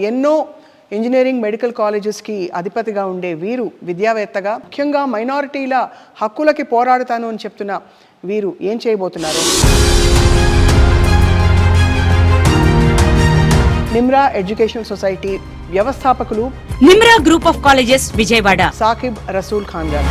ఎన్నో engineering medical కాలేజెస్కి అధిపతిగా ఉండే వీరు విద్యావేత్తగా ముఖ్యంగా మైనారిటీల హక్కులకి పోరాడుతాను అని చెప్తున్న వీరు ఏం చేయబోతున్నారు? నిమ్రా ఎడ్యుకేషనల్ సొసైటీ వ్యవస్థాపకులు, Nimra group of colleges Vijayawada, Saqib Rasool Khan గారు.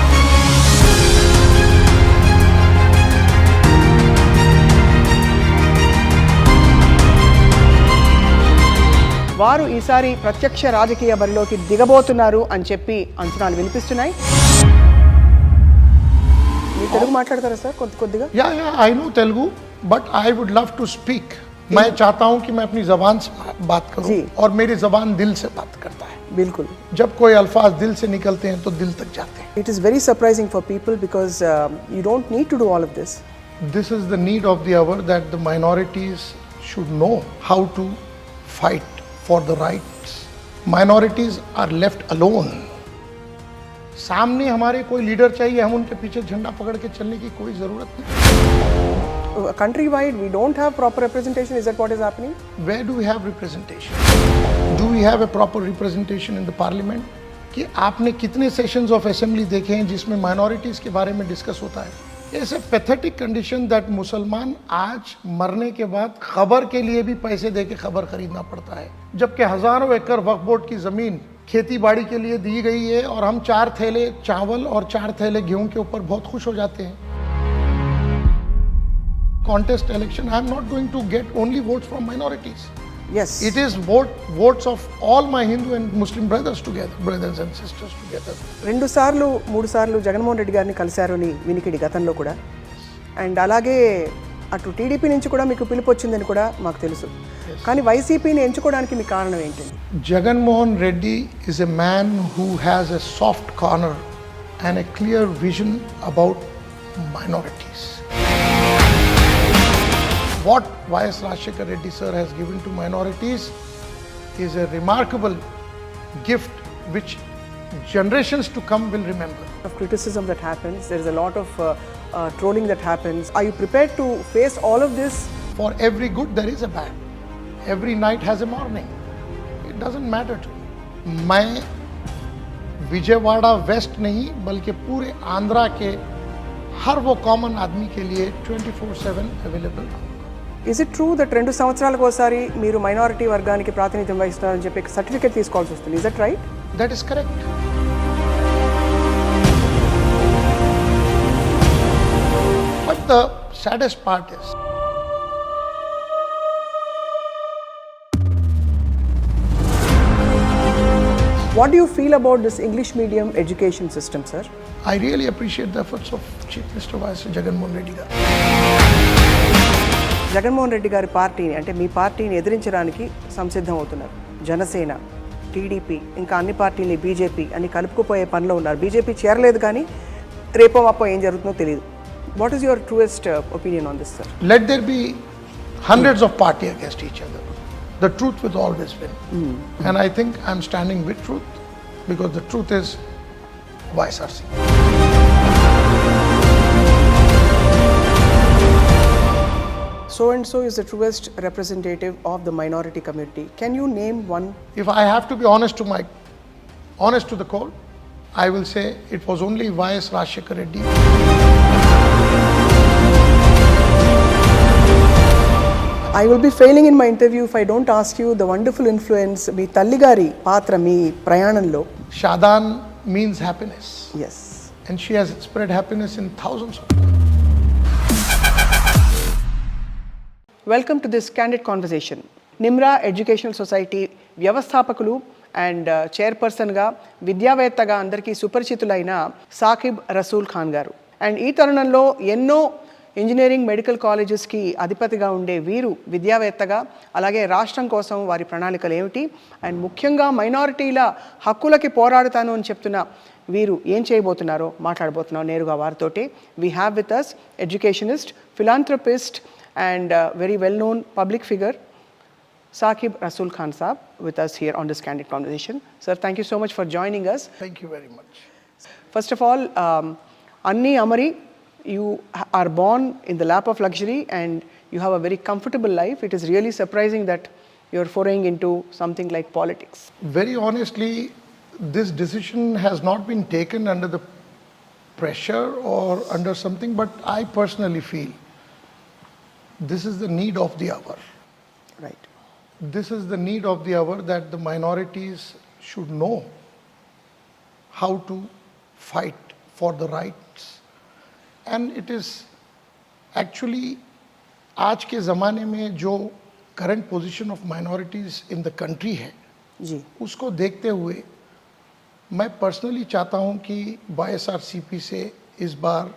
వారు ఈసారి ప్రత్యక్ష రాజకీయ బరిలోకి దిగబోతున్నారు అని చెప్పి అంచనాలు వినిపిస్తున్నాయి. మీరు తెలుగు మాట్లాడతారా సార్ కొద్దిగా? या I know Telugu but I would love to speak. मैं चाहता हूं कि मैं अपनी जबान से बात करूं और मेरी जबान दिल से बात करता है. बिल्कुल. जब कोई अल्फाज दिल से निकलते हैं तो दिल तक जाते हैं. It is very surprising for people because you don't need to do all of this. This is the need of the hour that the minorities should know how to fight for the rights. Minorities are left alone. सामने हमारे कोई leader चाहिए, हम उनके पीछे झंडा पकड़ के चलने की कोई जरूरत नहीं. Countrywide we don't have proper representation. Is that what is happening? Where do we have representation? Do we have a proper representation in the parliament? कि आपने कितने सेशंस ऑफ असेंबली देखे हैं जिसमें माइनॉरिटीज के बारे में डिस्कस होता है? It's a pathetic condition that मुसलमान आज मरने के बाद खबर के लिए भी पैसे दे के खबर खरीदना पड़ता है, जबकि हजारों एकड़ वक्फ बोर्ड की जमीन खेती बाड़ी के लिए दी गई है और हम 4 थैले चावल और 4 थैले गेहूं के ऊपर बहुत खुश हो जाते हैं. Contest election, I am not going to get only votes from minorities. Yes. It is votes of all my Hindu and Muslim brothers together, brothers and sisters together. 2 సార్లు 3 సార్లు జగన్మోహన్ రెడ్డి గారిని కలిశారు అని వినికిడి గతంలో కూడా. అండ్ అలాగే అటు టీడీపీ నుంచి కూడా మీకు పిలుపు వచ్చిందని కూడా మాకు తెలుసు. కానీ వైసీపీని ఎంచుకోవడానికి మీ కారణం ఏంటి? Jagannath Reddy is a man who has a soft corner and a clear vision about minorities. What Y.S. Rajshekar Reddy sir has given to minorities is a remarkable gift which generations to come will remember. Of criticism that happens, there is a lot of trolling that happens. Are you prepared to face all of this? For every good there is a bad. Every night has a morning. It doesn't matter to me. मैं Vijayawada waste नहीं बल्कि पूरे आंध्रा के हर वो common आदमी के लिए 24/7 available. Is it true that 2 సంవత్సరాలకు ఒకసారి మీరు మైనారిటీ వర్గానికి ప్రాతినిధ్యం వహిస్తున్నారని చెప్పి సర్టిఫికేట్ తీసుకోవాల్సి వస్తుంది? Is that right? That is correct. But the saddest part is what do you feel about this English medium education system, sir? I really appreciate the efforts of Chief Minister Y.S. Jagannath Reddy garu. Jaganmohan Reddy గారి పార్టీని అంటే మీ పార్టీని ఎదిరించడానికి సంసిద్ధం అవుతున్నారు. Janasena, TDP, ఇంకా అన్ని పార్టీలు, BJP అని కలుపుకుపోయే పనిలో ఉన్నారు. బీజేపీ చేరలేదు కానీ రేపో మాపో ఏం జరుగుతుందో తెలియదు. What is your truest opinion on this, sir? Let there be hundreds of parties against each other. The truth will always win. And I think I'm standing with truth because the truth is YSRC. So and so is the truest representative of the minority community. Can you name one? If I have to be honest to the core, I will say it was only Y.S. Rajshekar Reddy. I will be failing in my interview if I don't ask you the wonderful influence మీ తల్లిగారి పాత్ర మీ ప్రయాణంలో. Shadan means happiness. Yes. And she has spread happiness in thousands of people. Welcome to this candid conversation. Nimra educational society వ్యవస్థాపకులు and చైర్పర్సన్గా విద్యావేత్తగా అందరికీ సుపరిచితులైన సాకిబ్ రసూల్ ఖాన్ గారు. And ఈ తరుణంలో ఎన్నో ఇంజనీరింగ్ మెడికల్ కాలేజెస్కి అధిపతిగా ఉండే వీరు విద్యావేత్తగా అలాగే రాష్ట్రం కోసం వారి ప్రణాళికలు ఏమిటి అండ్ ముఖ్యంగా మైనారిటీల హక్కులకి పోరాడుతాను అని చెప్తున్న వీరు ఏం చేయబోతున్నారో మాట్లాడబోతున్నాం నేరుగా వారితోటి. We have with us educationist, philanthropist and very well-known public figure, Saqib Rasool Khan Saab, with us here on this Candid conversation. Sir, thank you so much for joining us. Thank you very much. First of all, Anni Amari, you are born in the lap of luxury and you have a very comfortable life. It is really surprising that you're foraying into something like politics? Very honestly, this decision has not been taken under the pressure or under something, but I personally feel this is the need of the hour. Right. This is the need of the hour that the minorities should know how to fight for the rights. And it is actually, आज के ज़माने में जो current position of minorities in the country है, जी. उसको देखते हुए मैं पर्सनली चाहता हूं कि YSRCP से इस बार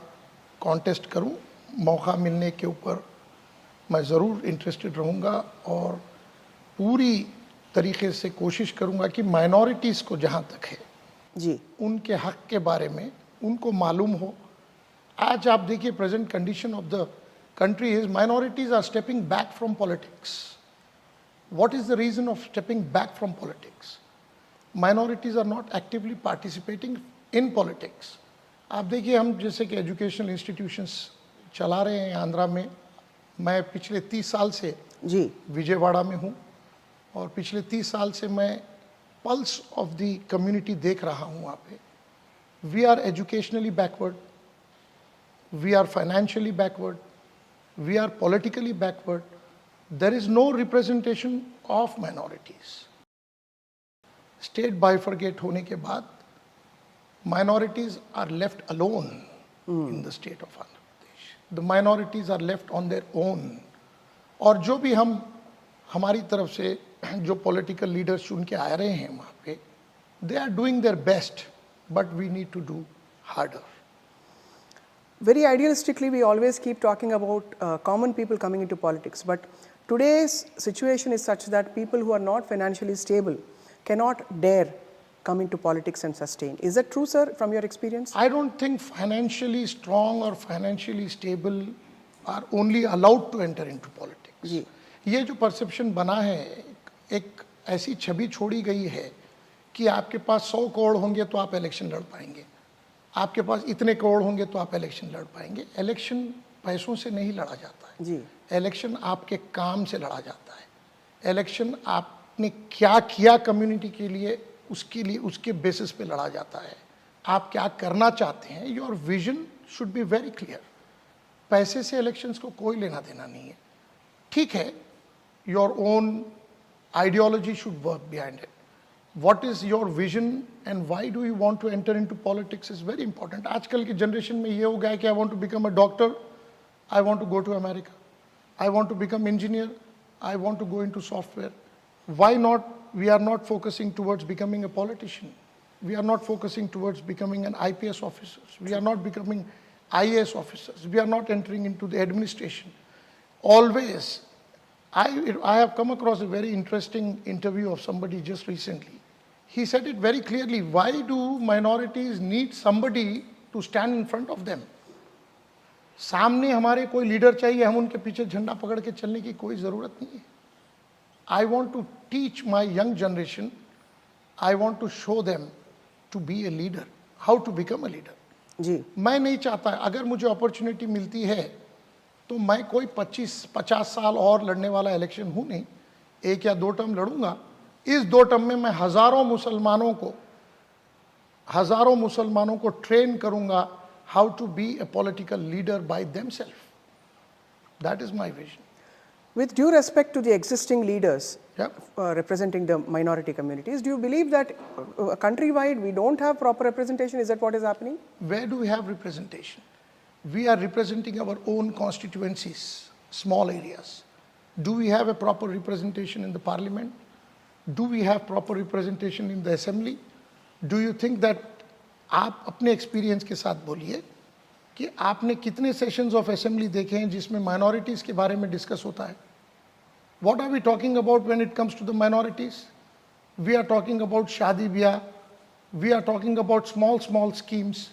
कॉन्टेस्ट करूं. मौका मिलने के ऊपर मैं ज़रूर इंटरेस्टेड रहूंगा और पूरी तरीके से कोशिश करूंगा कि माइनॉरिटीज़ को जहां तक है जी, उनके हक के बारे में उनको मालूम हो. आज आप देखिए present condition of the country is minorities are stepping back from politics. What is the reason of stepping back from politics? Minorities are not actively participating in politics. आप देखिए हम जैसे कि एजुकेशनल इंस्टीट्यूशंस चला रहे हैं आंध्रा में. मैं पिछले 30 साल से जी, विजयवाड़ा में हूँ और पिछले 30 साल से मैं पल्स ऑफ द कम्युनिटी देख रहा हूँ वहाँ पे. We are educationally backward, we are financially backward, we are politically backward. There is no representation of minorities. State bifurcate होने के बाद minorities are left alone in the state of Andhra Pradesh. The minorities are left on their own. और जो भी हम हमारी तरफ से जो political leaders चुन के आ रहे हैं वहाँ पे, they are doing their best, but we need to do harder. very idealistically, we always keep talking about common people coming into politics. But today's situation is such that people who are not financially stable cannot dare come into politics and sustain. Is that true, sir, from your experience? I don't think financially strong or financially stable are only allowed to enter into politics. जी. ये जो perception बना है, एक ऐसी छवि छोड़ी गई है कि आपके पास 100 करोड़ होंगे तो आप इलेक्शन लड़ पाएंगे, आपके पास इतने करोड़ होंगे तो आप इलेक्शन लड़ पाएंगे. इलेक्शन पैसों से नहीं लड़ा जाता है जी. इलेक्शन आपके काम से लड़ा जाता है. इलेक्शन आपने क्या किया कम्युनिटी के लिए उसके बेसिस पे लड़ा जाता है. आप क्या करना चाहते हैं, your vision should be very clear. पैसे से इलेक्शंस को कोई लेना देना नहीं है. ठीक है, your own ideology should work behind it. What is your vision and why do you want to enter into politics is very important. आजकल की जनरेशन में ये हो गया है कि I want to become a doctor, I want to go to America, I want to become engineer, I want to go into software. Why not? We are not focusing towards becoming a politician. We are not focusing towards becoming an IPS officer. We are not becoming IAS officers. We are not entering into the administration. Always, I have come across a very interesting interview of somebody just recently. He said it very clearly. Why do minorities need somebody to stand in front of them? सामने हमारे कोई leader चाहिए, हम उनके पीछे झंडा पकड़ के चलने की कोई ज़रूरत नहीं है. I want to teach my young generation, I want to show them to be a leader, how to become a leader. जी. मैं नहीं चाहता, अगर मुझे अपॉर्चुनिटी मिलती है तो मैं कोई 25-50 साल और लड़ने वाला इलेक्शन हूँ नहीं. 1 या 2 टर्म लड़ूंगा. इस 2 टर्म में मैं हज़ारों मुसलमानों को ट्रेन करूंगा how to be a political leader by themselves. That is my vision. With due respect to the existing leaders Yeah. Representing the minority communities, do you believe that countrywide we don't have proper representation? Is that what is happening? Where do we have representation? We are representing our own constituencies, small areas. Do we have a proper representation in the parliament? Do we have proper representation in the assembly? Do you think that आप अपने experience के साथ बोलिए कि आपने कितने sessions of assembly देखे हैं जिसमें माइनॉरिटीज़ के बारे में डिस्कस होता है? What are we talking about when it comes to the minorities? We are talking about शादी ब्याह. We are talking about small schemes.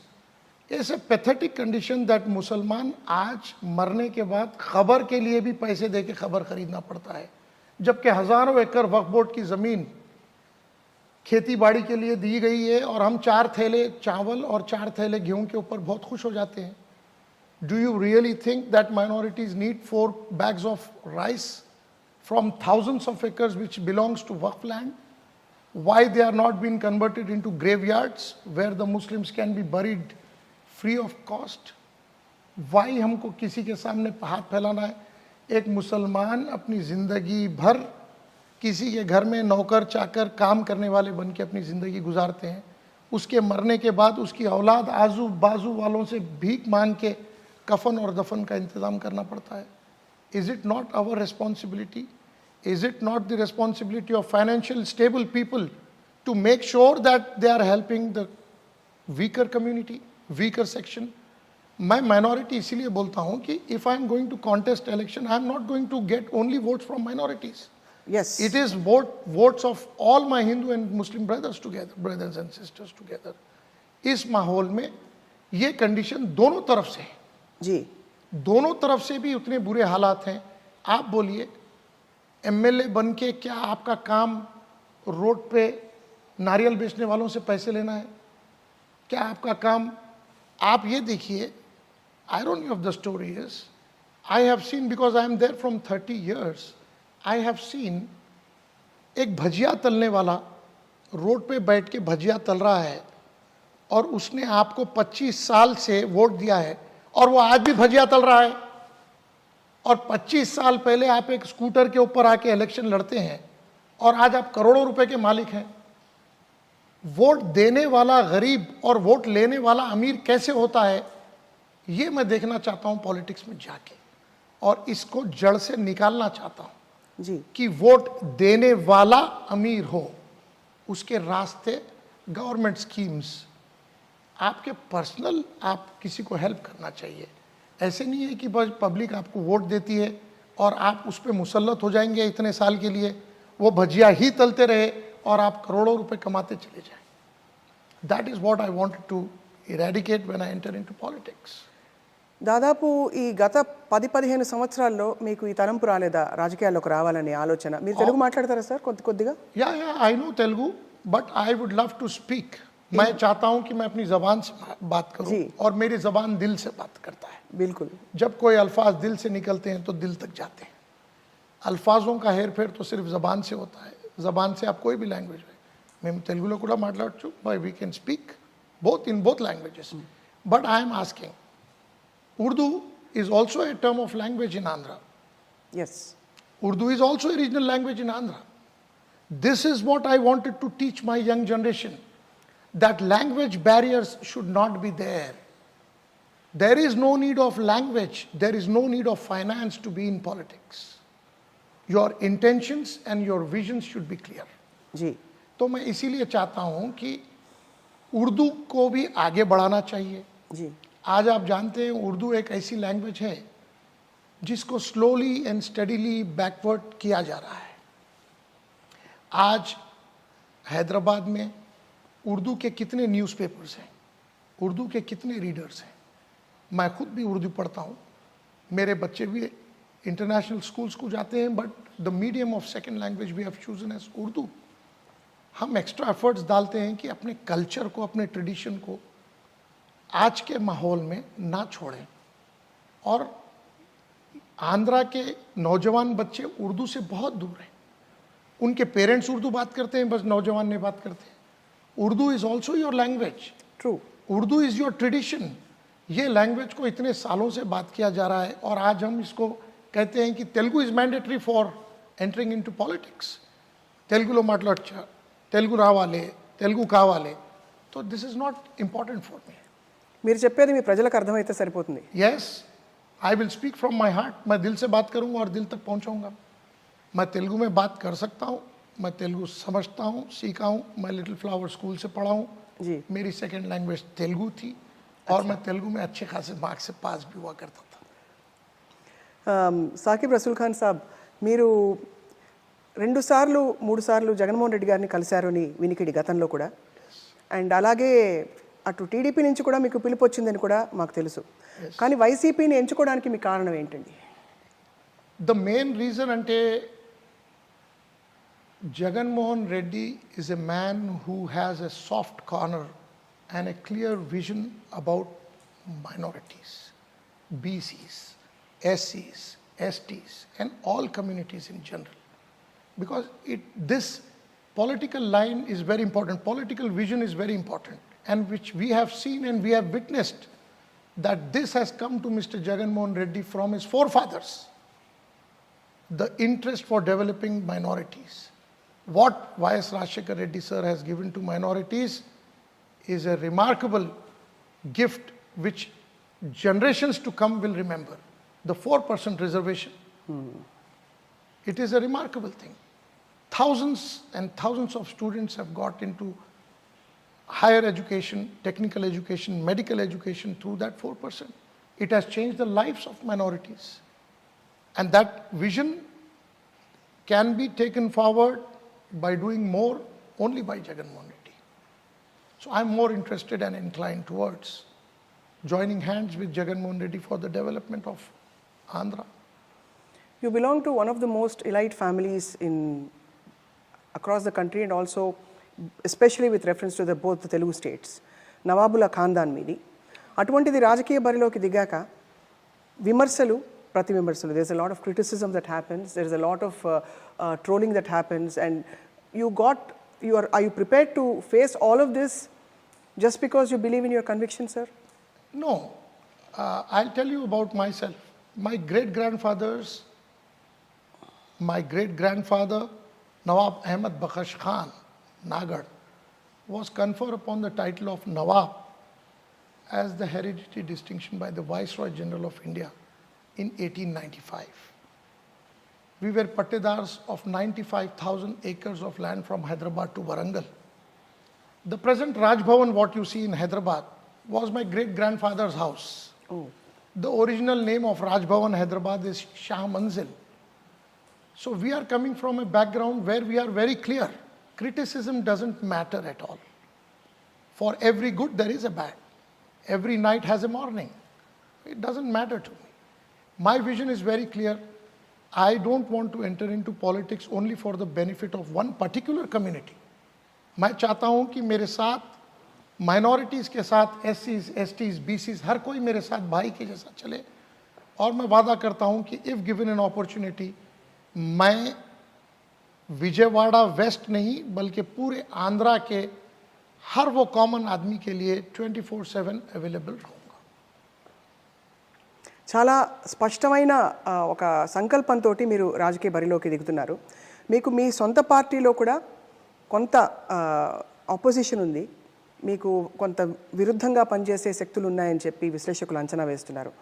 It's a pathetic condition that मुसलमान आज मरने के बाद खबर के लिए भी पैसे दे के खबर खरीदना पड़ता है, जबकि हज़ारों एकड़ वक्फ बोर्ड की ज़मीन खेती बाड़ी के लिए दी गई है और हम 4 थैले चावल और 4 थैले गेहूं के ऊपर बहुत खुश हो जाते हैं. Do you really think that minorities need 4 bags of rice, from thousands of acres which belongs to Waqf land, why they are not being converted into graveyards where the Muslims can be buried free of cost. Why हमको किसी के सामने हाथ फैलाना है? एक मुसलमान अपनी ज़िंदगी भर किसी के घर में नौकर चाकर काम करने वाले बन के अपनी ज़िंदगी गुजारते हैं, उसके मरने के बाद उसकी औलाद आजू बाजू वालों से भीख मांग के कफन और दफन का इंतज़ाम करना पड़ता है. Is it not our responsibility? Is it not the responsibility of financial stable people to make sure that they are helping the weaker community, weaker section? मैं minority इसीलिए बोलता हूँ कि if I am going to contest election, I am not going to get only votes from minorities. Yes. It is votes of all my Hindu and Muslim brothers together, brothers and sisters together. इस माहौल में ये condition दोनों तरफ से है. जी. दोनों तरफ से भी उतने बुरे हालात हैं. आप बोलिए एमएलए बन के क्या आपका काम रोड पे नारियल बेचने वालों से पैसे लेना है? क्या आपका काम? आप ये देखिए, irony of the story is, I have seen, because I am there from 30 years, I have seen एक भजिया तलने वाला रोड पे बैठ के भजिया तल रहा है और उसने आपको 25 साल से वोट दिया है और वो आज भी भजिया तल रहा है. और 25 साल पहले आप एक स्कूटर के ऊपर आके इलेक्शन लड़ते हैं और आज आप करोड़ों रुपए के मालिक हैं. वोट देने वाला गरीब और वोट लेने वाला अमीर कैसे होता है, ये मैं देखना चाहता हूं पॉलिटिक्स में जाके, और इसको जड़ से निकालना चाहता हूं जी. कि वोट देने वाला अमीर हो, उसके रास्ते गवर्नमेंट स्कीम्स, आपके पर्सनल आप किसी को हेल्प करना चाहिए. ऐसे नहीं है कि बस पब्लिक आपको वोट देती है और आप उस पर मुसल्लत हो जाएंगे इतने साल के लिए, वो भजिया ही तलते रहे और आप करोड़ों रुपए कमाते चले जाएं. That is what I wanted to eradicate when I enter into politics. దాదాపు ఈ గత 10-15 సంవత్సరాల్లో మీకు ఈ తలంపు రాలేదా రాజకీయాల్లోకి రావాలనే ఆలోచన? మీరు తెలుగు మాట్లాడతారా సార్ కొద్దిగా? या I know Telugu, but I would love to speak. मैं चाहता हूं कि मैं अपनी जबान से बात करूं और मेरी जबान दिल से बात करता है. बिल्कुल. जब कोई अल्फाज दिल से निकलते हैं तो दिल तक जाते हैं. अल्फाजों का हेर फेर तो सिर्फ जबान से होता है. जबान से आप कोई भी लैंग्वेज में, मैं तेलुगुलो కూడా మాట్లాడొచ్చు, we can speak both in both languages. But I am asking, Urdu is also a term of language in Andhra. Yes. Urdu is also a regional language in Andhra. This is what I wanted to teach my young generation, that language barriers should not be there. There is no need of language, there is no need of finance to be in politics. Your intentions and your visions should be clear. जी. तो मैं इसीलिए चाहता हूं कि उर्दू को भी आगे बढ़ाना चाहिए. जी. आज आप जानते हैं उर्दू एक ऐसी लैंग्वेज है जिसको स्लोली एंड स्टडीली बैकवर्ड किया जा रहा है. आज हैदराबाद में उर्दू के कितने न्यूज़पेपर्स हैं, उर्दू के कितने रीडर्स हैं. मैं खुद भी उर्दू पढ़ता हूँ, मेरे बच्चे भी इंटरनेशनल स्कूल्स को जाते हैं, but the medium of second language we have chosen as Urdu. हम एक्स्ट्रा एफर्ट्स डालते हैं कि अपने कल्चर को, अपने ट्रेडिशन को आज के माहौल में ना छोड़ें. और आंध्रा के नौजवान बच्चे उर्दू से बहुत दूर हैं. उनके पेरेंट्स उर्दू बात करते हैं, बस नौजवान नहीं बात करते हैं. Urdu is also your language. True. Urdu is your tradition. ये लैंग्वेज को इतने सालों से बात किया जा रहा है और आज हम इसको कहते हैं कि Telugu is mandatory for entering into politics. तेलुगुलो మాట్లాడొచ్చా, తెలుగు రావాలి, తెలుగు కావాలి. तो this is not important for me. మీరు చెప్పేది మీ ప్రజలకు అర్థమైతే సరిపోతుంది. Yes, I will speak from my heart. मैं दिल से बात करूंगा और दिल तक पहुंचाऊंगा. मैं तेलुगु में बात कर सकता हूं, मैं तेलुगु समझता हूं, सीखा हूं. मैं लिटिल फ्लावर स्कूल से पढ़ा हूं. जी. मेरी सेकेंड लैंग्वेज तेलुगु थी और मैं तेलुगु में अच्छे खासे मार्क्स से पास भी हुआ करता था. సాకిబ్ రసూల్ ఖాన్ సాబ్, మీరు 2 సార్లు 3 సార్లు జగన్మోహన్ రెడ్డి గారిని కలిశారు అని వినికిడి గతంలో కూడా. అండ్ అలాగే అటు టీడీపీ నుంచి కూడా మీకు పిలుపు వచ్చిందని కూడా మాకు తెలుసు. కానీ వైసీపీని ఎంచుకోవడానికి మీ కారణం ఏంటండి? ద మెయిన్ రీజన్ అంటే Jaganmohan Reddy is a man who has a soft corner and a clear vision about minorities, BCs, ఎస్సీస్, STs, and all communities in general. Because this political line is very important, political vision is very important, and which we have seen and we have witnessed that this has come to Mr. Jagan Mohan Reddy from his forefathers. The interest for developing minorities. What Y.S. Rajshekar Reddy sir has given to minorities is a remarkable gift which generations to come will remember. The 4% reservation. It is a remarkable thing. Thousands and thousands of students have got into higher education, technical education, medical education through that 4%. It has changed the lives of minorities. And that vision can be taken forward by doing more only by Jagan Mohan Reddy. So I'm more interested and inclined towards joining hands with Jagan Mohan Reddy for the development of Andhra. You belong to one of the most elite families across the country, and also especially with reference to both the Telugu states. Nawabula Khandan midi. Atuvantiది రాజకీయ బరిలోకి దిగాక విమర్శలు ప్రతి విమర్శలు, there's a lot of criticism that happens, there's a lot of trolling that happens, and are you prepared to face all of this just because you believe in your conviction, sir? No. I'll tell you about myself. My great-grandfather, Nawab Ahmed Bakhash Khan, Nagad, was conferred upon the title of Nawab as the hereditary distinction by the Viceroy General of India in 1895. We were pattedars of 95,000 acres of land from Hyderabad to Warangal. The present Raj Bhavan, what you see in Hyderabad, was my great-grandfather's house. Oh. The original name of Raj Bhavan, Hyderabad is Shah Manzil. So we are coming from a background where we are very clear. Criticism doesn't matter at all. For every good, there is a bad. Every night has a morning. It doesn't matter to me. My vision is very clear. I don't want to enter into politics only for the benefit of one particular community. मैं चाहता हूं कि मेरे साथ minorities के साथ SCs, STs, BCs हर कोई मेरे साथ भाई के जैसा चले, और मैं वादा करता हूं कि if given an opportunity मैं विजयवाड़ा वेस्ट नहीं बल्कि पूरे आंध्रा के हर वो कॉमन आदमी के लिए 24/7 अवेलेबल रहूँगा. చాలా స్పష్టమైన ఒక సంకల్పంతో మీరు రాజకీయ బరిలోకి దిగుతున్నారు. మీకు మీ సొంత పార్టీలో కూడా కొంత ఆపోజిషన్ ఉంది, మీకు కొంత విరుద్ధంగా పనిచేసే శక్తులు ఉన్నాయని చెప్పి విశ్లేషకులు అంచనా వేస్తున్నారు.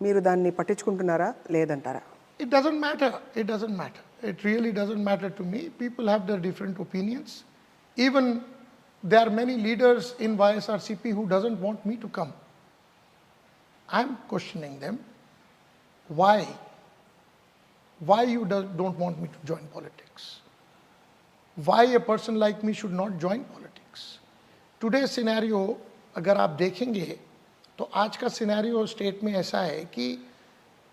మీరు దాన్ని పట్టించుకుంటున్నారా లేదంటారా? It doesn't matter. It doesn't matter. It really doesn't matter to me. People have their different opinions. Even there are many leaders in YSRCP who doesn't want me to come. I'm questioning them. Why? Why you don't want me to join politics? Why a person like me should not join politics? Today's scenario, अगर आप देखेंगे तो आज का scenario state में ऐसा है कि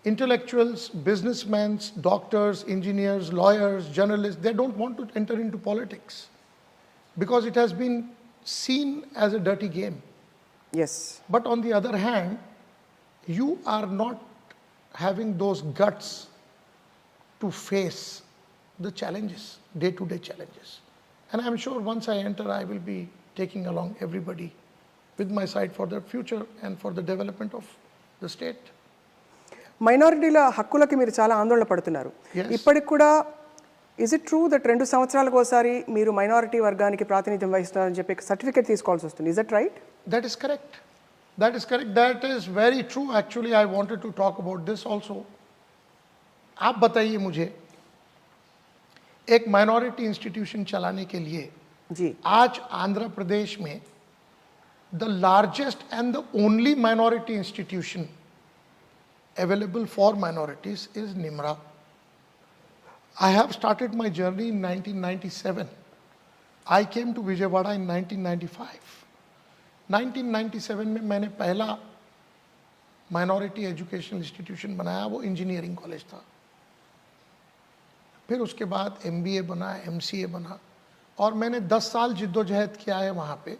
intellectuals, businessmen, doctors, engineers, lawyers, journalists, they don't want to enter into politics because it has been seen as a dirty game. Yes. But on the other hand, you are not having those guts to face the challenges, day-to-day challenges. And I'm sure once I enter, I will be taking along everybody with my side for the future and for the development of the state. మైనారిటీల హక్కులకి మీరు చాలా ఆందోళన పడుతున్నారు. ఇప్పటికి కూడా is it true that 2 సంవత్సరాలకు ఒకసారి మీరు మైనారిటీ వర్గానికి ప్రాతినిధ్యం వహిస్తున్నారని చెప్పి సర్టిఫికేట్ తీసుకోవాల్సి వస్తుంది? Is that right? That is correct. That is correct. That is very true. Actually, I wanted to talk about this also. आप बताइए मुझे, एक माइनॉरिटी इंस्टीट्यूशन चलाने के लिए जी आज आंध्र प्रदेश में the largest and the only minority institution available for minorities is NIMRA. I have started my journey in 1997. I came to Vijayawada in 1995. 1997 में मैंने पहला माइनॉरिटी एजुकेशनल इंस्टीट्यूशन बनाया, वो इंजीनियरिंग कॉलेज था. फिर उसके बाद MBA बना, MCA बना, और मैंने 10 साल जिद्दोजहद किया है वहाँ पे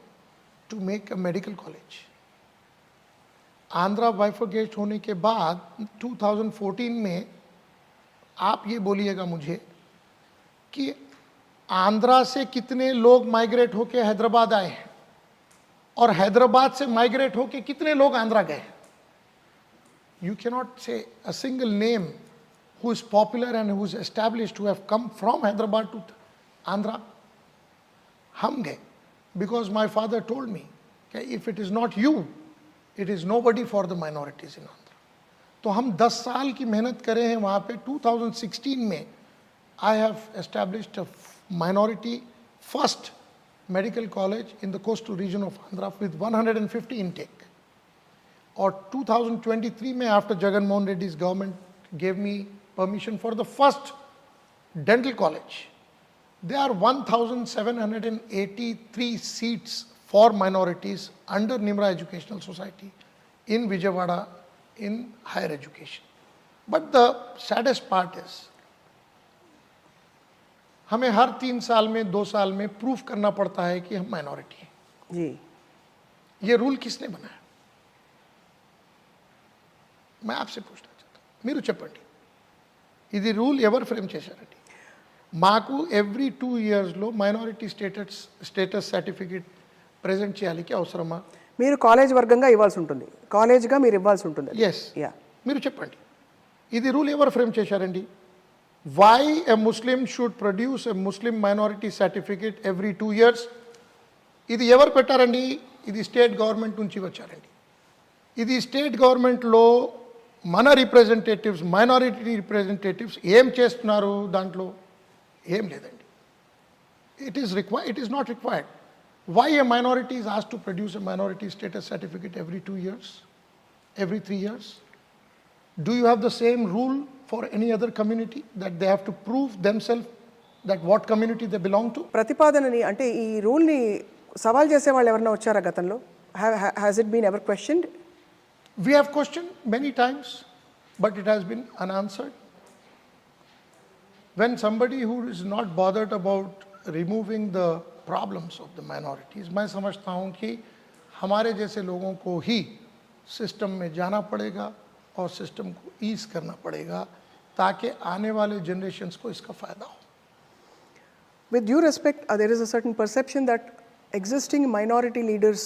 to make a medical college. Andhra bifurcate होने के बाद 2014 में आप ये बोलिएगा मुझे कि आंध्रा से कितने लोग माइग्रेट होके हैदराबाद आए हैं और हैदराबाद से माइग्रेट होके कितने लोग आंध्रा गए. You cannot say a single name who is popular and who is established, who have come from Hyderabad to Andhra. हम गए because my father told me that if it is not you, it is nobody for the minorities in Andhra. तो हम 10 साल की मेहनत करे हैं वहाँ पे. 2016 में I have established a minority first medical college in the coastal region of Andhra with 150 intake. और 2023 में after Jagan Mohan Reddy's government gave me permission for the first dental college. There are 1,783 seats for minorities under Nimra Educational Society in Vijayawada in higher education. But the saddest part is, हमें हर 3 साल में 2 साल में proof करना पड़ता है कि हम माइनॉरिटी हैं. जी. ये रूल किसने बनाया? मैं आपसे पूछना चाहता हूँ. మీరు చెప్పండి, ఇది రూల్ ఎవరు ఫ్రేమ్ చేశారండి? మాకు ఎవ్రీ 2 ఇయర్స్లో మైనారిటీ స్టేటస్ సర్టిఫికేట్ ప్రజెంట్ చేయాలికి అవసరమా? మీరు కాలేజ్ వర్గంగా ఇవ్వాల్సి ఉంటుంది, కాలేజ్గా మీరు ఇవ్వాల్సి ఉంటుంది. ఎస్. మీరు చెప్పండి, ఇది రూల్ ఎవరు ఫ్రేమ్ చేశారండి? Why a Muslim should produce a Muslim minority certificate every 2 years? ఇది ఎవరు పెట్టారండి? ఇది స్టేట్ గవర్నమెంట్ నుంచి వచ్చారండి. ఇది స్టేట్ గవర్నమెంట్లో మన రిప్రజెంటేటివ్స్, మైనారిటీ రిప్రజెంటేటివ్స్ ఏం చేస్తున్నారు? దాంట్లో ఏం లేదండి. It is not required. Why a minority is asked to produce a minority status certificate every 2 years, every 3 years? Do you have the same rule for any other community that they have to prove themselves that what community they belong to? ప్రతిపాదనని అంటే ఈ రూల్ని సవాల్ చేసే వాళ్ళు ఎవరైనా వచ్చారా గతంలో? Has it been ever questioned? We have questioned many times, but it has been unanswered. When somebody who is not bothered about removing the problems of the minorities, मैं समझता हूँ कि हमारे जैसे लोगों को ही सिस्टम में जाना पड़ेगा और सिस्टम को ईज करना पड़ेगा ताकि आने वाले जनरेशन्स को इसका फ़ायदा हो. With due respect, there is a certain perception that existing minority leaders,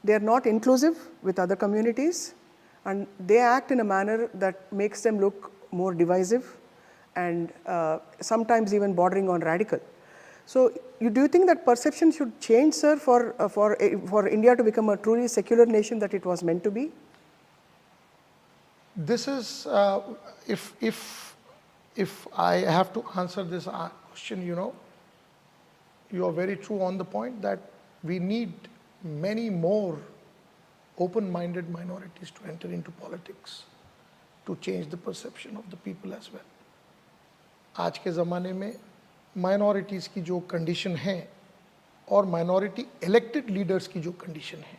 they are not inclusive with other communities and they act in a manner that makes them look more divisive and sometimes even bordering on radical. So, do you think that perception should change, sir, for India to become a truly secular nation that it was meant to be? This is, if I have to answer this question, you are very true on the point that we need many more open-minded minorities to enter into politics to change the perception of the people as well. आज के ज़माने में minorities की जो condition है और minority elected leaders की जो condition है,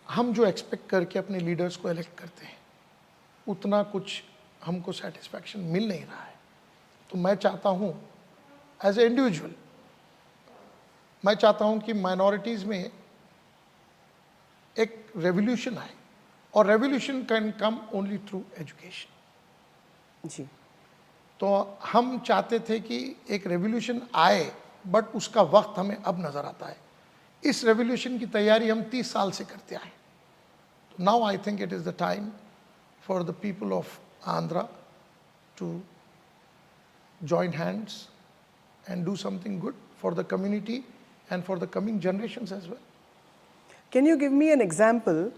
हम जो एक्सपेक्ट करके अपने लीडर्स को इलेक्ट करते हैं उतना कुछ हमको सेटिस्फैक्शन मिल नहीं रहा है. तो मैं चाहता हूँ एज ए इंडिविजुअल, मैं चाहता हूँ कि माइनॉरिटीज़ में एक रेवोल्यूशन आए और revolution can come only through education. जी. तो हम चाहते थे कि एक रेवोल्यूशन आए, बट उसका वक्त हमें अब नज़र आता है. इस रेवोल्यूशन की तैयारी हम 30 साल से करते आए. Now I think it is the time for the people of Andhra to join hands and do something good for the community and for the coming generations as well. Can you give me an example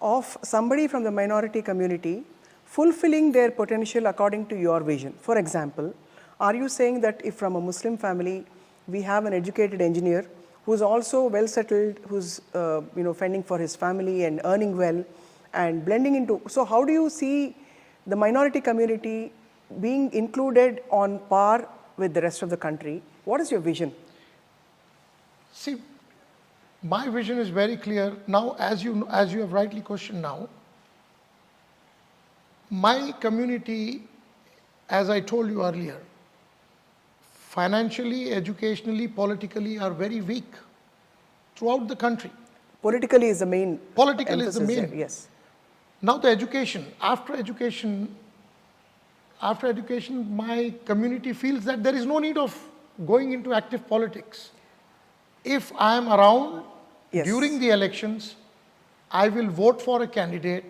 of somebody from the minority community fulfilling their potential according to your vision? For example, are you saying that if from a Muslim family we have an educated engineer who's also well settled, who's fending for his family and earning well and blending into, so how do you see the minority community being included on par with the rest of the country? What is your vision? See, my vision is very clear. Now, as you have rightly questioned now, my community, as I told you earlier, financially, educationally, politically are very weak throughout the country. Politically is the main. Political is the main. Yes. Now the education, after education, after education, my community feels that there is no need of going into active politics. If I am around Yes. during the elections, I will vote for a candidate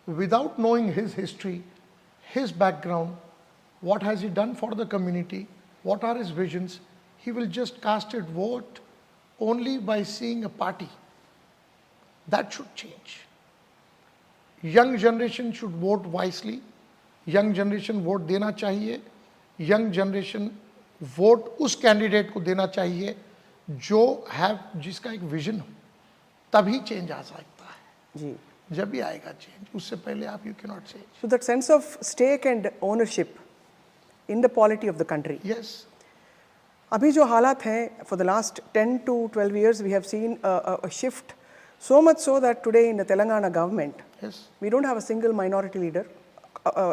without knowing his history, his background, what has he done for the community, what are his visions. He will just cast a vote only by seeing a party. That should change. Young generation should vote wisely. Young generation vote देना चाहिए. Young generation vote उस candidate को देना चाहिए जो जिसका एक vision हो. तभी चेंज आ सकता है. जी. जब भी आएगा चेंज, उससे पहले आप you can not change. So that sense of stake and ownership in the polity of the country. Yes. अभी जो हालात हैं, for the last 10 to 12 years, we have seen a shift, so much so that today in the Telangana government, Yes. we don't have a single minority leader.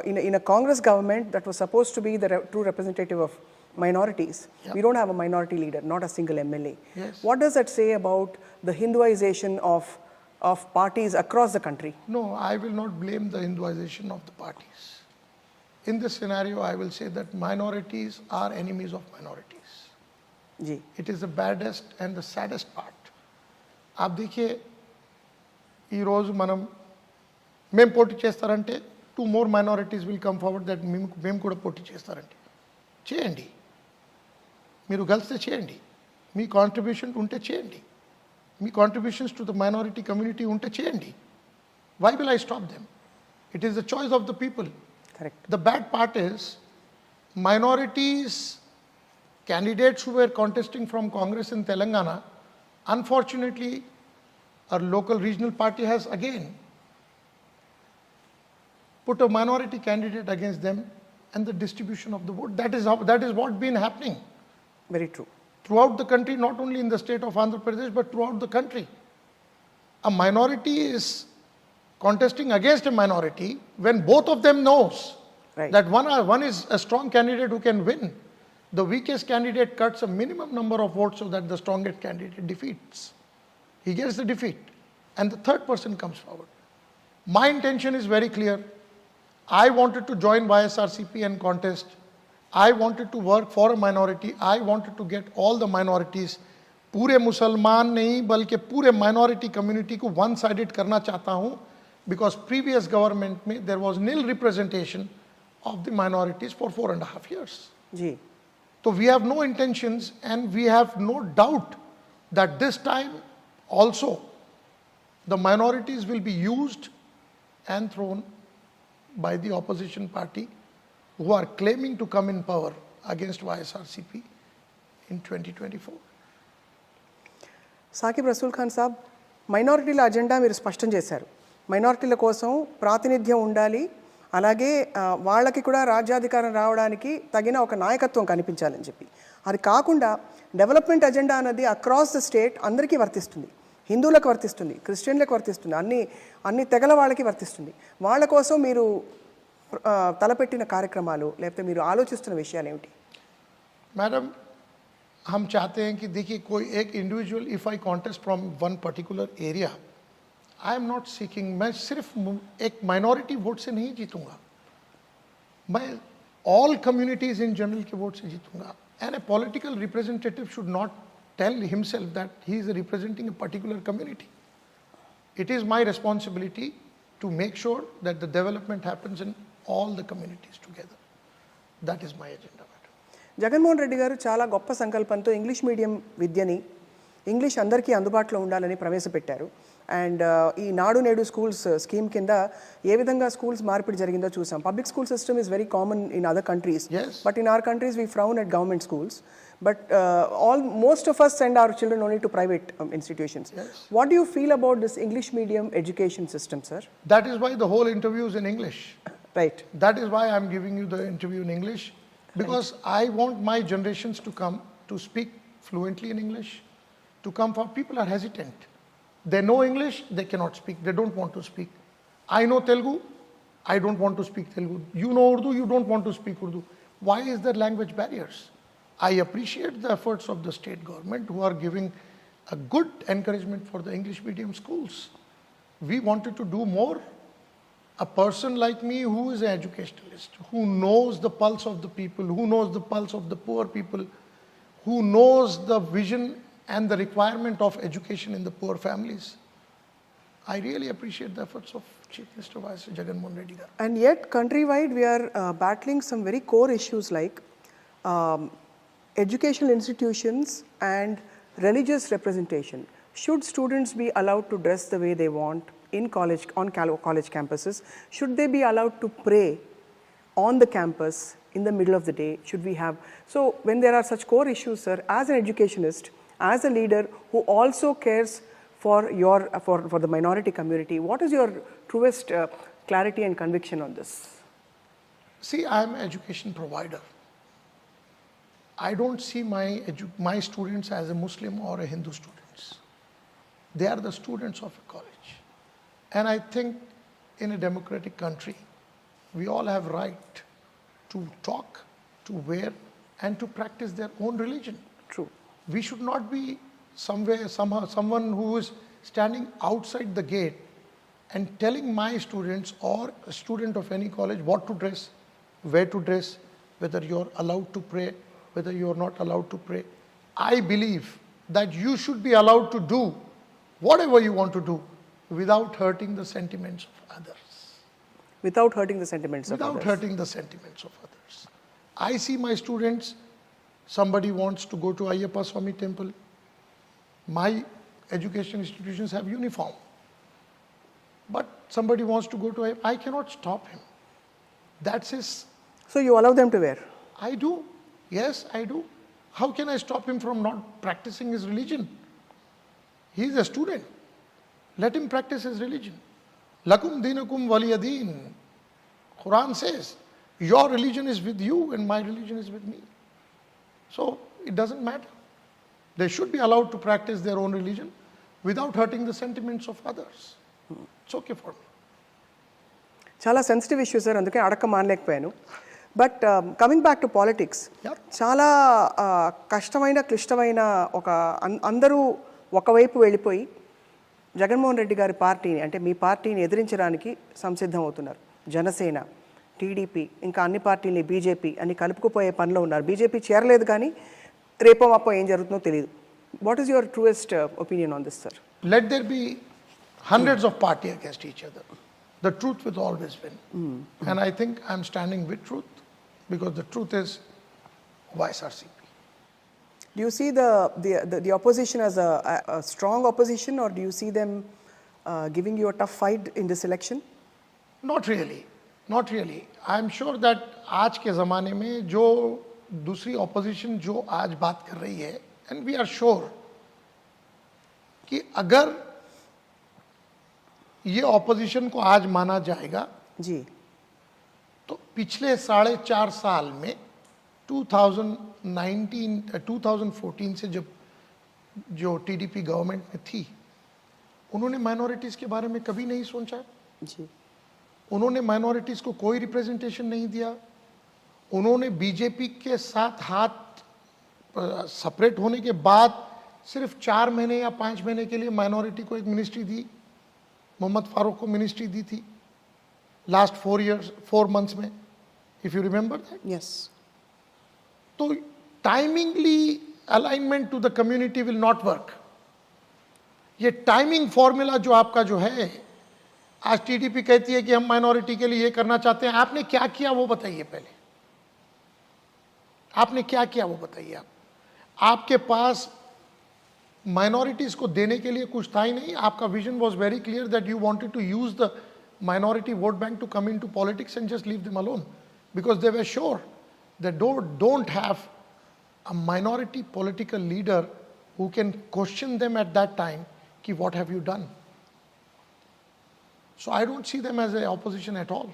In a Congress government that was supposed to be the true representative of minorities, Yeah. we don't have a minority leader, not a single MLA. Yes. What does that say about the Hinduization of parties across the country? No, I will not blame the Hinduization of the parties. In this scenario, I will say that minorities are enemies of minorities. Ji. It is the baddest and the saddest part. आप देखिए ఈ రోజు మేము పోటీ చేస్తారంటే 2 more minorities will come forward that మేము కూడా పోటీ చేస్తారంటే చేయండి. మీరు కలిస్తే చేయండి. మీ కాంట్రిబ్యూషన్ ఉంటే చేయండి. మీ contributions to the minority community ఉంటే చేయండి. Why will I stop them? It is the choice of the people. Correct. The bad part is minorities, candidates who were contesting from Congress in Telangana, unfortunately, our local regional party has again put a minority candidate against them and the distribution of the vote. That is what been happening Very true. throughout the country, not only in the state of Andhra Pradesh, but throughout the country. A minority is contesting against a minority when both of them knows Right. that one is a strong candidate who can win. The weakest candidate cuts a minimum number of votes so that the strongest candidate defeats. He gets the defeat. And the third person comes forward. My intention is very clear. I wanted to join YSRCP and contest. I wanted to work for a minority. I wanted to get all the minorities. पूरे मुसलमान नहीं बल्कि पूरे minority community को one sided करना चाहता हूँ, because previous government में there was nil representation of the minorities for 4.5 years. Ji. So we have no intentions and we have no doubt that this time also the minorities will be used and thrown by the opposition party who are claiming to come in power against YSRCP in 2024. Saqib Rasool Khan సాబ్, మైనారిటీల agenda మీరు స్పష్టం చేశారు. మైనారిటీల కోసం ప్రాతినిధ్యం ఉండాలి, అలాగే వాళ్ళకి కూడా రాజ్యాధికారం రావడానికి తగిన ఒక నాయకత్వం కనిపించాలని చెప్పి. అది కాకుండా డెవలప్మెంట్ అజెండా అన్నది అక్రాస్ ద స్టేట్ అందరికీ వర్తిస్తుంది. హిందువులకు వర్తిస్తుంది, క్రిస్టియన్లకు వర్తిస్తుంది, అన్ని తెగల వాళ్ళకి వర్తిస్తుంది. వాళ్ళ కోసం మీరు తలపెట్టిన కార్యక్రమాలు లేకపోతే మీరు ఆలోచిస్తున్న విషయాలు ఏమిటి? मैडम, हम चाहते हैं कि देखिए कोई एक individual, if I contest from one particular area, I am not seeking, मैं सिर्फ एक माइनॉरिटी वोट से नहीं जीतूंगा, मैं ऑल कम्युनिटीज़ इन जनरल के वोट से जीतूंगा. And a political representative should not tell himself that he is representing a particular community. It is my responsibility to make sure that the development happens in all the communities together. That is my agenda. Jaganmohan Reddy గారు చాలా గొప్ప సంకల్పంతో English medium విద్యని, English అందరికీ అందుబాటులో ఉండాలని ప్రవేశపెట్టారు. And ఈ నాడు నేడు స్కూల్స్ స్కీమ్ కింద ఏ విధంగా స్కూల్స్ మార్పిడి జరిగిందో చూసాం. Public school system is very common in other countries, but in our countries we frown at government schools. But most of us send our children only to private institutions. Yes. What do you feel about this English medium education system, sir? That is why the whole interview is in English. Right. That is why I am giving you the interview in English, because I want my generations to come to speak fluently in English, to come for people are hesitant. They know English, they cannot speak, they don't want to speak. I know Telugu, I don't want to speak Telugu. You know Urdu, you don't want to speak Urdu. Why is there language barriers? I appreciate the efforts of the state government who are giving a good encouragement for the English medium schools. We wanted to do more a person like me who is an educationalist, who knows the pulse of the people, who knows the pulse of the poor people, who knows the vision and the requirement of education in the poor families, I really appreciate the efforts of Chief Minister Vice Jagan Mohan Reddy garu. And yet, countrywide, we are battling some very core issues like educational institutions and religious representation. Should students be allowed to dress the way they want in college, on college campuses? Should they be allowed to pray on the campus in the middle of the day? Should we have? So, when there are such core issues, sir, as an educationist, as a leader who also cares for the minority community, what is your truest clarity and conviction on this? See, I am an education provider. I don't see my students as a Muslim or a Hindu students. They are the students of a college. And I think in a democratic country, we all have right to talk, to wear, and to practice their own religion. True. We should not be someone who is standing outside the gate and telling my students or a student of any college what to dress, where to dress, whether you're allowed to pray, whether you're not allowed to pray. I believe that you should be allowed to do whatever you want to do without hurting the sentiments of others. Without hurting the sentiments of others. Without hurting the sentiments of others. I see my students, somebody wants to go to Ayyappa Swami temple. My education institutions have uniform. But somebody wants to go to Ayyappa, I cannot stop him. That's his. So you allow them to wear? I do. Yes, I do. How can I stop him from not practicing his religion? He is a student. Let him practice his religion. Lakum dinakum waliyadeen. Quran says, your religion is with you and my religion is with me. So it doesn't matter. They should be allowed to practice their own religion without hurting the sentiments of others. It's okay for me. చాలా sensitive issue sir, అందుకే అడక్క మానలేకపోయాను. But coming back to politics, చాలా కష్టమైన క్లిష్టమైన అందరూ ఒకవైపు వెళ్ళిపోయి జగన్మోహన్ రెడ్డి గారి పార్టీని, అంటే మీ పార్టీని ఎదిరించడానికి సంసిద్ధం అవుతున్నారు. జనసేన, టీడీపీ, ఇంకా అన్ని పార్టీలని, బీజేపీ అన్ని కలుపుకుపోయే పనిలో ఉన్నారు. బీజేపీ చేరలేదు, కానీ రేపో మాపో ఏం జరుగుతుందో తెలియదు. What is your truest opinion on this, sir? Let there be hundreds of parties against each other. The truth will always win. And I think I'm standing with truth because the truth is YSRCP. Do you see the opposition as a strong opposition, or do you see them giving you a tough fight in this election? Not really. Not really. I'm sure that आज के ज़माने में जो दूसरी opposition जो आज बात कर रही है, and we are sure कि अगर ये opposition को आज माना जाएगा जी, तो पिछले 4.5 साल में 2014 से जब जो टीडीपी गवर्नमेंट में थी, उन्होंने माइनॉरिटीज़ के बारे में कभी नहीं सोचा जी. उन्होंने माइनॉरिटीज़ को कोई रिप्रेजेंटेशन नहीं दिया. उन्होंने बीजेपी के साथ हाथ सेपरेट होने के बाद सिर्फ 4 महीने या 5 महीने के लिए माइनॉरिटी को एक मिनिस्ट्री दी. मोहम्मद फारूक को मिनिस्ट्री दी थी लास्ट 4 months में, if you remember that. Yes. तो timingly alignment to the community will not work. ये टाइमिंग फॉर्मूला जो आपका जो है, आज टीडीपी कहती है कि हम माइनॉरिटी के लिए ये करना चाहते हैं. आपने क्या किया वो बताइए पहले. आपने क्या किया वो बताइए. आपके पास माइनॉरिटीज को देने के लिए कुछ था ही नहीं. आपका vision was very clear that you wanted to use the minority vote bank to come into politics and just leave them alone, because they were sure that don't have a minority political leader who can question them at that time ki what have you done. So I don't see them as an opposition at all.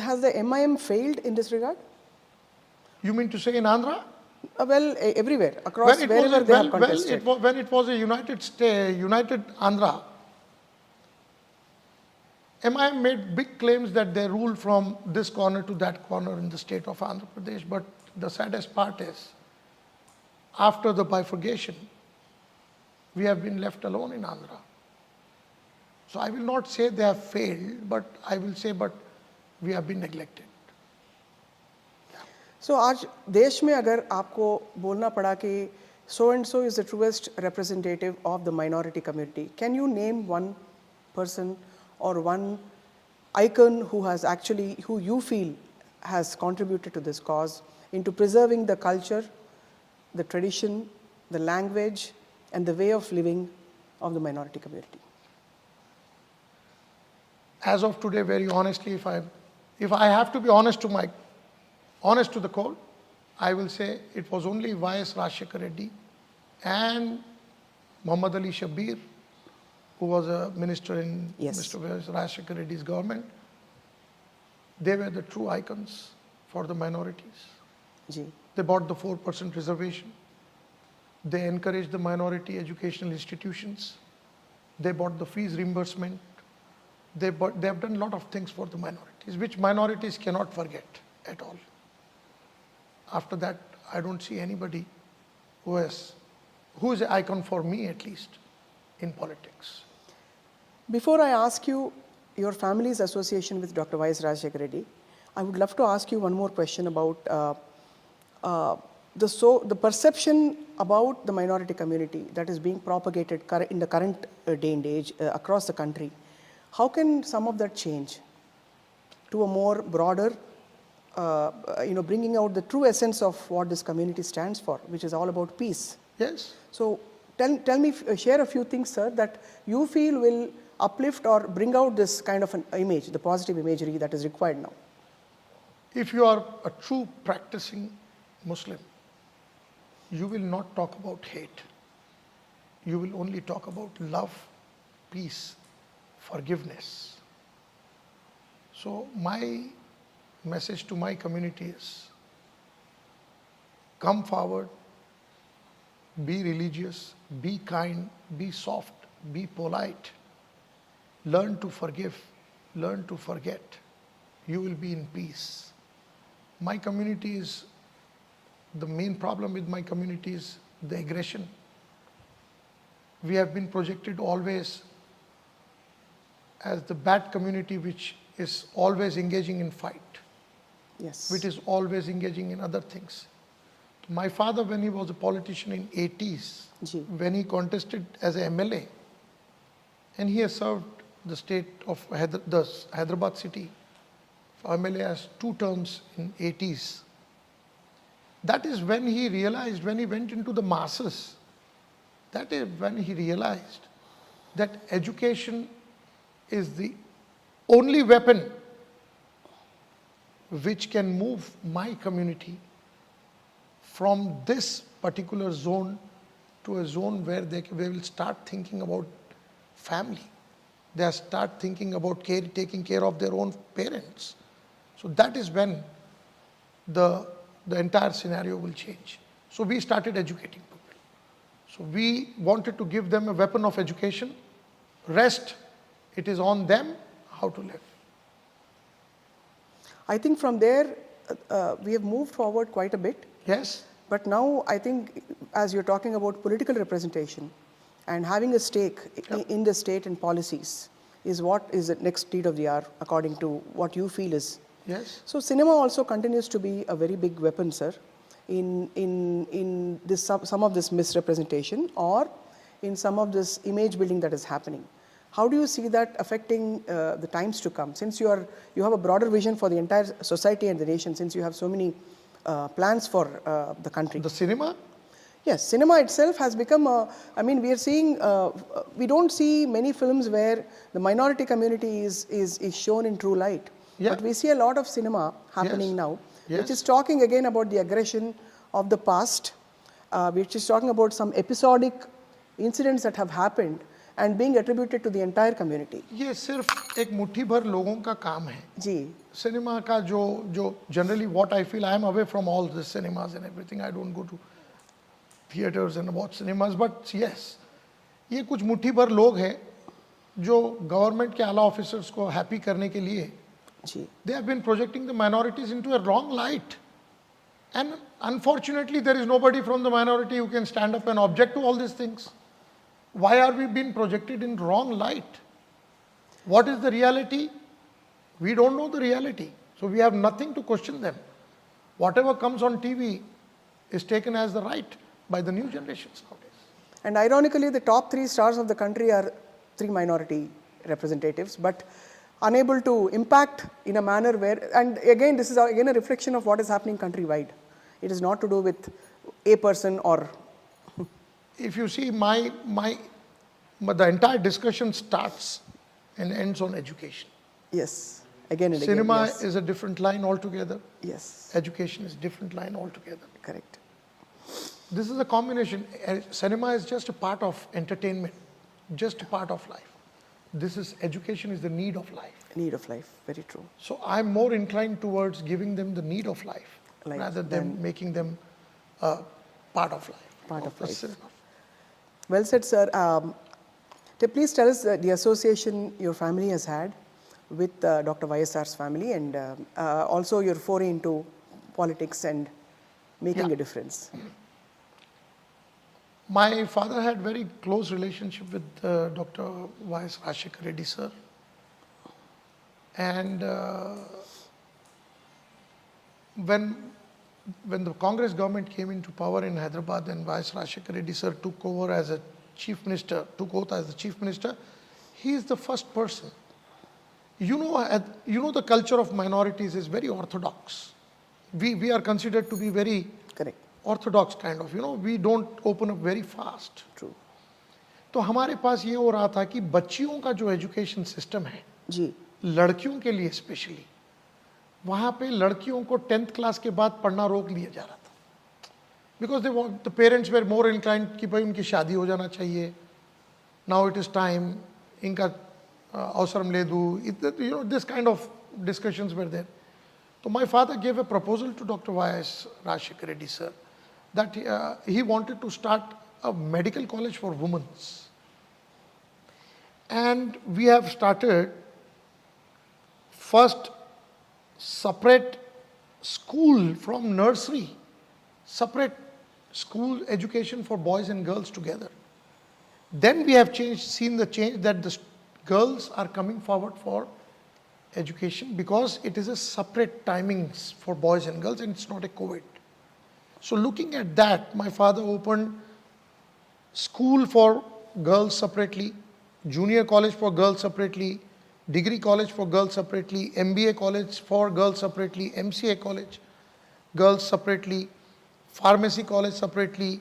Has the MIM failed in this regard? You mean to say in Andhra? Well, everywhere, across wherever they have contested. When it was a united Andhra, MIM made big claims that they ruled from this corner to that corner in the state of Andhra Pradesh. But the saddest part is, after the bifurcation, we have been left alone in Andhra. So I will not say they have failed, but I will say, but we have been neglected. So आज देश में अगर आपको बोलना पड़ा कि so and so is the truest representative of the minority community, can you name one person or one icon who has actually, who you feel has contributed to this cause into preserving the culture, the tradition, the language and the way of living of the minority community? As of today, very honestly, if I have to be honest to the core, I will say it was only Y.S. Rajshekar Reddy and Muhammad Ali Shabir, who was a minister in Mr. Y.S. Rajshekar Reddy's government. They were the true icons for the minorities. Ji. They bought the 4% reservation. They encouraged the minority educational institutions. They bought the fees reimbursement. They have done a lot of things for the minorities, which minorities cannot forget at all. After that, I don't see anybody who is an icon for me, at least, in politics. Before I ask you your family's association with Dr. Y.S. Rajshekar Reddy, I would love to ask you one more question about the perception about the minority community that is being propagated in the current day and age across the country. How can some of that change to a more broader, bringing out the true essence of what this community stands for, which is all about peace? Yes. So tell me, share a few things, sir, that you feel will uplift or bring out this kind of an image, the positive imagery that is required now. If you are a true practicing Muslim, you will not talk about hate. You will only talk about love, peace, forgiveness. So my message to my community is, come forward, be religious, be kind, be soft, be polite, learn to forgive, learn to forget. You will be in peace. My community is, the main problem with my community is the aggression. We have been projected always as the bad community which is always engaging in fight, Yes. which is always engaging in other things. My father, when he was a politician in 80s, Ji. when he contested as a MLA, and he has served the state of the Hyderabad city for MLA as 2 terms in 80s. That is when he realized, when he went into the masses, that is when he realized that education is the only weapon which can move my community from this particular zone to a zone where they will start thinking about family. They start thinking about taking care of their own parents. So that is when the entire scenario will change. So we started educating people. So we wanted to give them a weapon of education. Rest, it is on them how to live. I think from there, we have moved forward quite a bit. Yes. But now I think, as you're talking about political representation and having a stake in the state and policies is what is the next need of the hour, according to what you feel is. Yes. So cinema also continues to be a very big weapon, sir, in this, some of this misrepresentation or in some of this image building that is happening. How do you see that affecting the times to come? Since you have a broader vision for the entire society and the nation, since you have so many plans for the country. The cinema? Yes, cinema itself has become we are seeing, we don't see many films where the minority community is shown in true light. Yeah. But we see a lot of cinema happening Yes. now, Yes. which is talking again about the aggression of the past, which is talking about some episodic incidents that have happened and being attributed to the entire community. ये सिर्फ एक मुट्ठी भर लोगों का काम है. जी. Cinema का जो generally what I feel, I am away from all the cinemas and everything. I don't go to theaters and watch cinemas. But yes, ये कुछ मुट्ठी भर लोग हैं जो गवर्नमेंट के आला ऑफिसर्स को हैप्पी करने के लिए जी. they have been projecting the minorities into a wrong light. And unfortunately, there is nobody from the minority who can stand up and object to all these things. Why are we being projected in wrong light? What is the reality? We don't know the reality. So we have nothing to question them. Whatever comes on TV is taken as the right by the new generations nowadays. And ironically, the top 3 stars of the country are 3 minority representatives, but unable to impact in a manner where, and again, this is again a reflection of what is happening countrywide. It is not to do with a person or. If you see the entire discussion starts and ends on education. Yes, again and again. Cinema Yes. is a different line altogether. Yes, Education is different line altogether. correct. This is a combination. Cinema is just a part of entertainment, just a part of life. Education is the need of life. Need of life, very true. So I'm more inclined towards giving them the need of life Life rather than making them part of life. Part of the life. cinema. Well said, sir. Please tell us the association your family has had with Dr. YSR's family, and also your foray into politics and making a difference. My father had very close relationship with Dr. Y.S. Rashekar Reddy sir. And when the Congress government came into power in Hyderabad and Y.S. Rashekar Reddy sir took over as a chief minister, took oath as the chief minister, he is the first person. You know the culture of minorities is very orthodox. We are considered to be very Correct. orthodox kind of, we don't open up very fast. True. तो हमारे पास ये हो रहा था कि बच्चियों का जो एजुकेशन सिस्टम है जी. लड़कियों के लिए स्पेशली, वहाँ पे लड़कियों को 10th क्लास के बाद पढ़ना रोक लिया जा रहा था. Because the parents were more inclined कि भाई उनकी शादी हो जाना चाहिए, नाउ इट इज़ टाइम, इनका अवसरम ले दूँ, this kind of discussions were there. So my father gave a proposal to Dr. Y.S. Rashekar Reddy sir that he wanted to start a medical college for women. And we have started first separate school from nursery, separate school education for boys and girls together. Then we have seen the change that the girls are coming forward for education because it is a separate timings for boys and girls and it's not a COVID. So looking at that, my father opened school for girls separately, junior college for girls separately, degree college for girls separately, MBA college for girls separately, MCA college, girls separately, pharmacy college separately,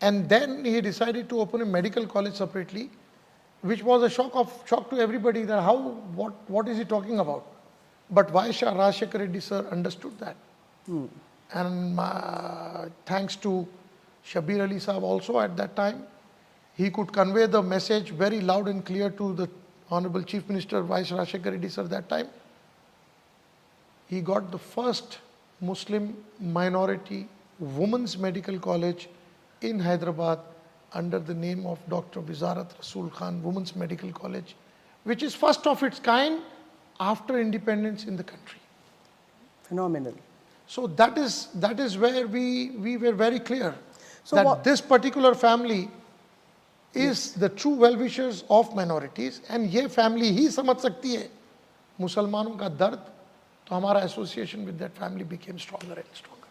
and then he decided to open a medical college separately, which was a shock to everybody that what is he talking about? But Y.S. Rashekar Reddy sir understood that. And thanks to Shabir Ali Sahab also at that time, he could convey the message very loud and clear to the Honorable Chief Minister Y.S. Rashekar Reddy sir that time. He got the first Muslim minority women's medical college in Hyderabad under the name of Dr. Wizarat Rasool Khan Women's Medical College, which is first of its kind after independence in the country. Phenomenal. So that is where we were very clear So that this particular family is the true well-wishers of minorities, and ये family ही समझ सकती है मुसलमानों का दर्द, तो हमारा association with that family became stronger and stronger.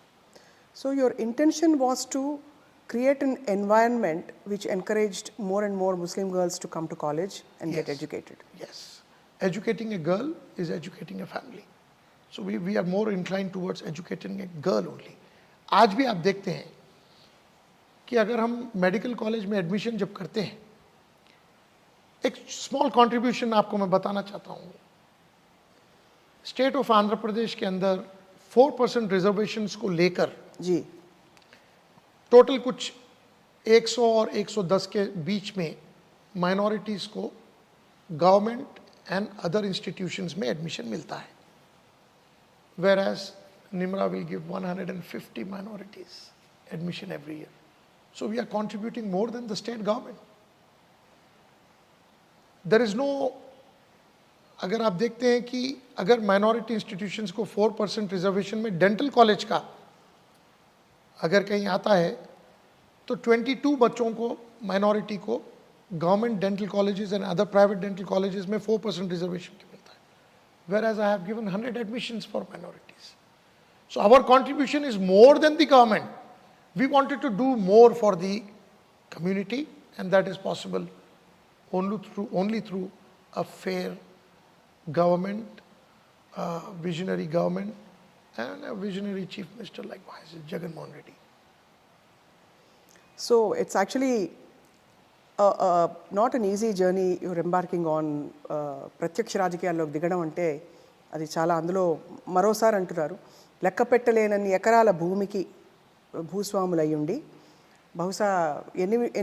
So your intention was to create an environment which encouraged more and more Muslim girls to come to college and get educated. Yes. Educating a girl is educating a family. So we are more inclined towards educating a girl only. आज भी आप देखते हैं कि अगर हम medical college में admission जब करते हैं, एक स्मॉल कंट्रीब्यूशन आपको मैं बताना चाहता हूँ. स्टेट ऑफ आंध्र प्रदेश के अंदर 4% रिजर्वेशंस को लेकर जी. टोटल कुछ 100 और 110 के बीच में माइनॉरिटीज़ को गवर्नमेंट एंड अदर इंस्टीट्यूशंस में एडमिशन मिलता है. Whereas Nimra will give 150 minorities admission every year. So we are contributing more than the state government. There is no, अगर आप देखते हैं कि अगर minority institutions को 4% reservation में dental college का अगर कहीं आता है तो 22 बच्चों को minority को government dental colleges and other private dental colleges में 4% रिजर्वेशन की मिलता है, whereas I have given 100 admissions for minorities. So our contribution is more than the government. We wanted to do more for the community, and that is possible only through a fair government, visionary government, and a visionary chief minister like Jagan Mohan Reddy. So it's actually not an easy journey you're embarking on. ప్రత్యక్ష రాజకీయాల్లోకి దిగడం అంటే అది చాలా, అందులో మరోసారి అంటున్నారు లెక్క పెట్టలేనన్ని ఎకరాల భూమికి భూస్వాములు అయ్యుండి బహుశా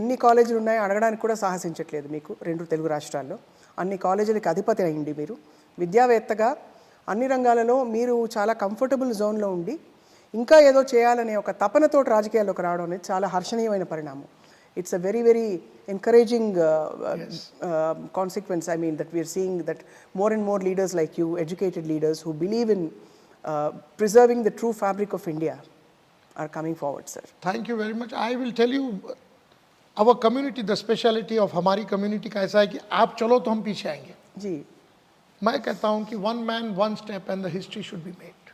ఎన్ని కాలేజీలు ఉన్నాయో అడగడానికి కూడా సాహసించట్లేదు మీకు 2 తెలుగు రాష్ట్రాల్లో. అన్ని కాలేజీలకి అధిపతి అయ్యింది మీరు. విద్యావేత్తగా అన్ని రంగాలలో మీరు చాలా కంఫర్టబుల్ జోన్లో ఉండి ఇంకా ఏదో చేయాలనే ఒక తపనతోటి రాజకీయాల్లోకి రావడం అనేది చాలా హర్షణీయమైన పరిణామం. It's a very, very encouraging consequence. I mean, that we are seeing that more and more leaders like you, educated leaders who believe in preserving the true fabric of India, are coming forward, sir. Thank you very much. I will tell you, our community, the speciality of हमारी community का ऐसा है कि आप चलो तो हम पीछे आएंगे. जी. मैं कहता हूँ कि one man, one step, and the history should be made.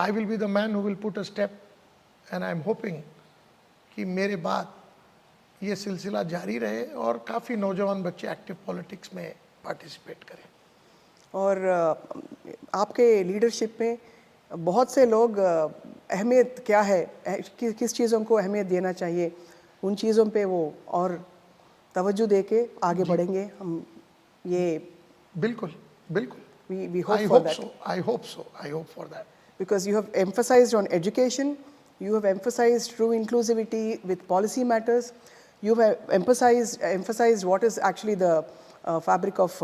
I will be the man who will put a step, and I am hoping कि मेरे बाद ये सिलसिला जारी रहे और काफ़ी नौजवान बच्चे एक्टिव पॉलिटिक्स में पार्टिसिपेट करें. और आपके लीडरशिप में बहुत से लोग अहमियत क्या है, किस चीज़ों को अहमियत देना चाहिए, उन चीज़ों पे वो और तवज्जो दे के आगे बढ़ेंगे. हम ये बिल्कुल बिल्कुल we hope for that. I hope for that. Because you have emphasized on education, you have emphasized true inclusivity with policy matters, you have emphasized what is actually the fabric of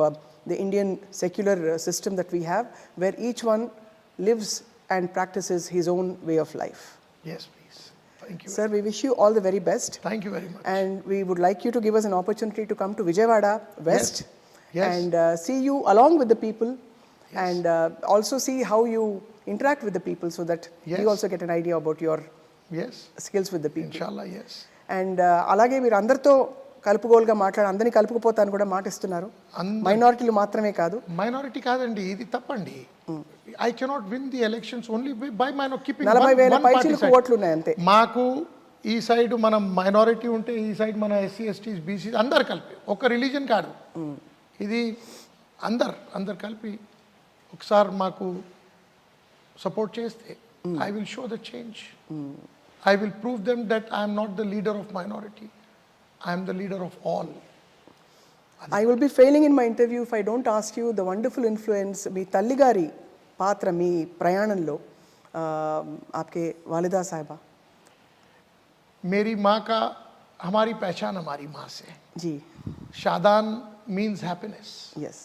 the Indian secular system that we have, where each one lives and practices his own way of life. Yes, please. Thank you. Sir, we wish you all the very best. Thank you very much. And we would like you to give us an opportunity to come to Vijayawada West. Yes. And see you along with the people. Yes. And also see how you interact with the people, so that yes. we also get an idea about your yes. skills with the people. Inshallah, yes. And అలాగే మీరు అందరితో కలుపుగోలుగా మాట్లాడి అందరినీ కలుపుకుపోతాను కూడా మాటిస్తున్నారు. మైనారిటీలు మాత్రమే కాదు. Minority కాదండి, ఇది తప్పండి. I cannot win the elections only by keeping 40,000 పైచిలకు ఓట్లు ఉన్నాయి అంతే. మాకు ఈ సైడ్ మనం మైనారిటీ ఉంటే ఈ సైడ్ మన ఎస్సీ ఎస్టీస్ బీసీ అందరు కలిపి, ఒక రిలీజన్ కాదు ఇది, అందరు కలిపి ఒకసారి మాకు సపోర్ట్ చేస్తే I will show the change. I will prove them that I am not the leader of minority. I am the leader of all. I will be failing in my interview if I don't ask you the wonderful influence మీ తల్లి గారి పాత్ర మీ ప్రయాణంలో. आपके वालिदा साहिबा. मेरी माँ का, हमारी पहचान हमारी माँ से. जी. Shadan means happiness. Yes.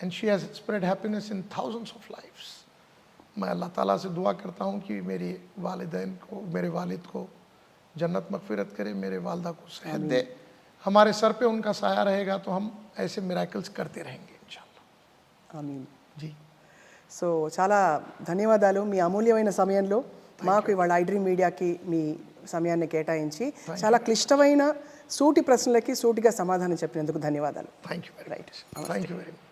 And she has spread happiness in thousands of lives. मैं अल्लाह ताला से दुआ करता हूँ कि मेरी वालिदैन को, मेरे वालिद को जन्नत मग़फ़िरत करे, मेरे वालदा को सेहत दे. हमारे सर पे उनका साया रहेगा तो हम ऐसे मिराकल्स करते रहेंगे इंशाल्लाह. ఆమీన్. जी. సో చాలా ధన్యవాదాలు మీ అమూల్యమైన సమయంలో మాకు ఇవాళ iDream మీడియాకి మీ సమయాన్ని కేటాయించి చాలా క్లిష్టమైన సూటి ప్రశ్నలకి సూటిగా సమాధానం చెప్పినందుకు ధన్యవాదాలు. Thank you. Right. Thank you very much.